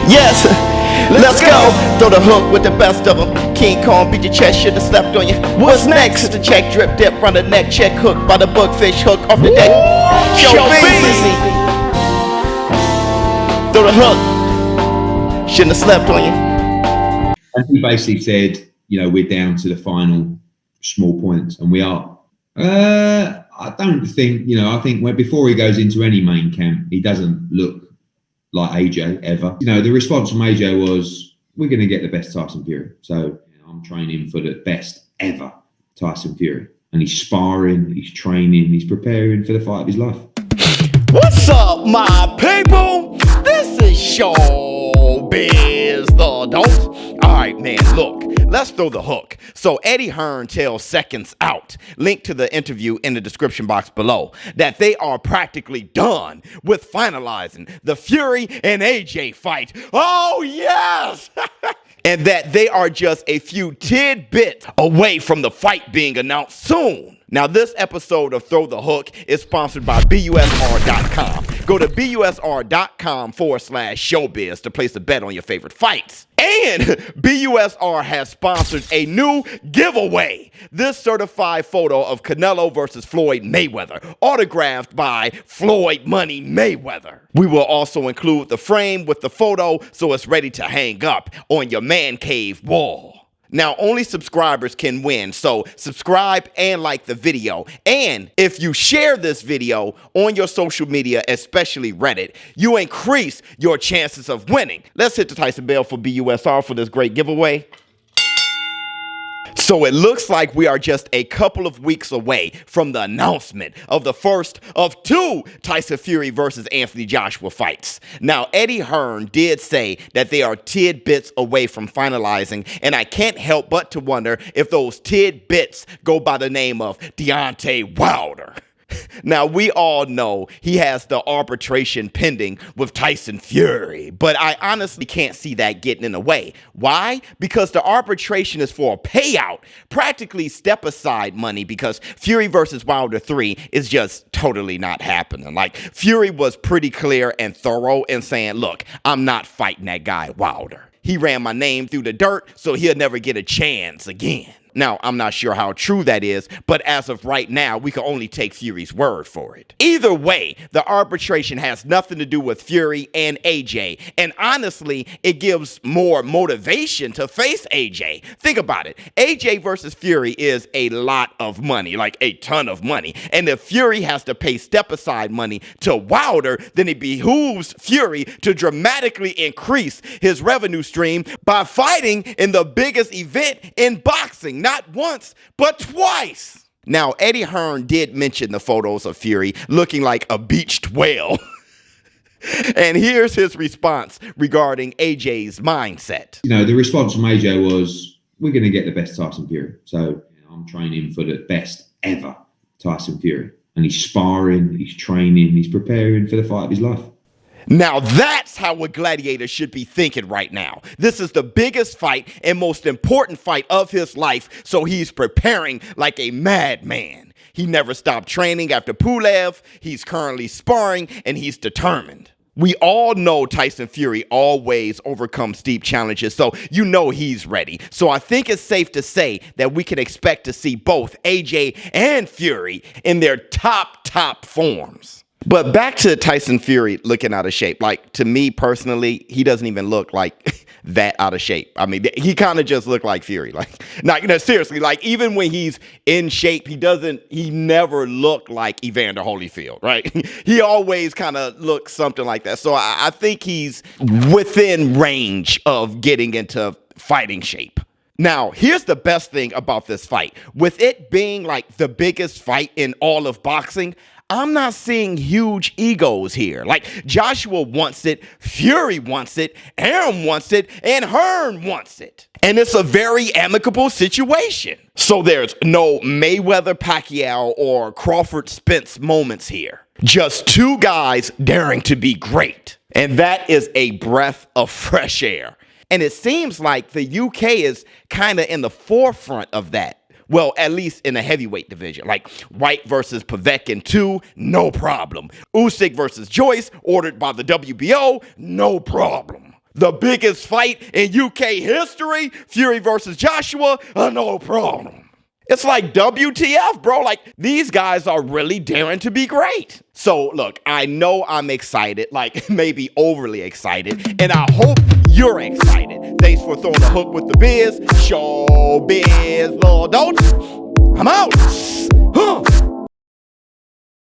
Yes, let's go. Throw the hook with the best of them. King Kong beat your chest, should've slept on you. What's next? The check, drip, dip, run the neck, check, hook by the book, fish hook off the deck. ShowBizz. Throw the hook, shouldn't have slept on you. And he basically said, you know, we're down to the final small points, and we are. I don't think, you know, I think before he goes into any main camp, he doesn't look like AJ ever. You know, the response from AJ was, we're going to get the best Tyson Fury. So you know, I'm training for the best ever Tyson Fury. And he's sparring, he's training, he's preparing for the fight of his life. What's up, my people? This is ShowBizz the Don't. All right, man, look, let's throw the hook. So Eddie Hearn tells Seconds Out, link to the interview in the description box below, that they are practically done with finalizing the Fury and AJ fight. Oh, yes! And that they are just a few tidbits away from the fight being announced soon. Now, this episode of Throw the Hook is sponsored by Buzzsprout.com. Go to Buzzsprout.com/showbiz to place a bet on your favorite fights. And BUSR has sponsored a new giveaway. This certified photo of Canelo versus Floyd Mayweather, autographed by Floyd Money Mayweather. We will also include the frame with the photo so it's ready to hang up on your man cave wall. Now, only subscribers can win, so subscribe and like the video. And if you share this video on your social media, especially Reddit, you increase your chances of winning. Let's hit the Tyson bell for BUSR for this great giveaway. So it looks like we are just a couple of weeks away from the announcement of the first of two Tyson Fury versus Anthony Joshua fights. Now, Eddie Hearn did say that they are tidbits away from finalizing, and I can't help but to wonder if those tidbits go by the name of Deontay Wilder. Now, we all know he has the arbitration pending with Tyson Fury, but I honestly can't see that getting in the way. Why? Because the arbitration is for a payout, practically step-aside money, because Fury versus Wilder 3 is just totally not happening. Like, Fury was pretty clear and thorough in saying, look, I'm not fighting that guy Wilder. He ran my name through the dirt, so he'll never get a chance again. Now, I'm not sure how true that is, but as of right now, we can only take Fury's word for it. Either way, the arbitration has nothing to do with Fury and AJ, and honestly, it gives more motivation to face AJ. Think about it. AJ versus Fury is a lot of money, like a ton of money, and if Fury has to pay step-aside money to Wilder, then it behooves Fury to dramatically increase his revenue stream by fighting in the biggest event in boxing. Not once, but twice. Now, Eddie Hearn did mention the photos of Fury looking like a beached whale. And here's his response regarding AJ's mindset. You know, the response from AJ was, we're going to get the best Tyson Fury. So you know, I'm training for the best ever Tyson Fury. And he's sparring, he's training, he's preparing for the fight of his life. Now that's how a gladiator should be thinking right now. This is the biggest fight and most important fight of his life, so he's preparing like a madman. He never stopped training after Pulev, he's currently sparring, and he's determined. We all know Tyson Fury always overcomes steep challenges, so you know he's ready. So I think it's safe to say that we can expect to see both AJ and Fury in their top forms. But back to Tyson Fury looking out of shape. Like, to me personally, he doesn't even look like that out of shape. I mean, he kind of just looked like Fury. Like, not, you know, seriously, like, even when he's in shape, he never looked like Evander Holyfield, right? He always kind of looks something like that. So I think he's within range of getting into fighting shape. Now, here's the best thing about this fight. With it being like the biggest fight in all of boxing, I'm not seeing huge egos here. Like, Joshua wants it, Fury wants it, Aaron wants it, and Hearn wants it. And it's a very amicable situation. So there's no Mayweather-Pacquiao or Crawford-Spence moments here. Just two guys daring to be great. And that is a breath of fresh air. And it seems like the UK is kind of in the forefront of that. Well, at least in the heavyweight division. Like White versus Povetkin 2, no problem. Usyk versus Joyce, ordered by the WBO, no problem. The biggest fight in UK history, Fury versus Joshua, no problem. It's like WTF, bro. Like, these guys are really daring to be great. So, look, I know I'm excited, like maybe overly excited, and I hope you're excited. Thanks for throwing the hook with the biz. ShowBizz, Lord, don't. I'm out.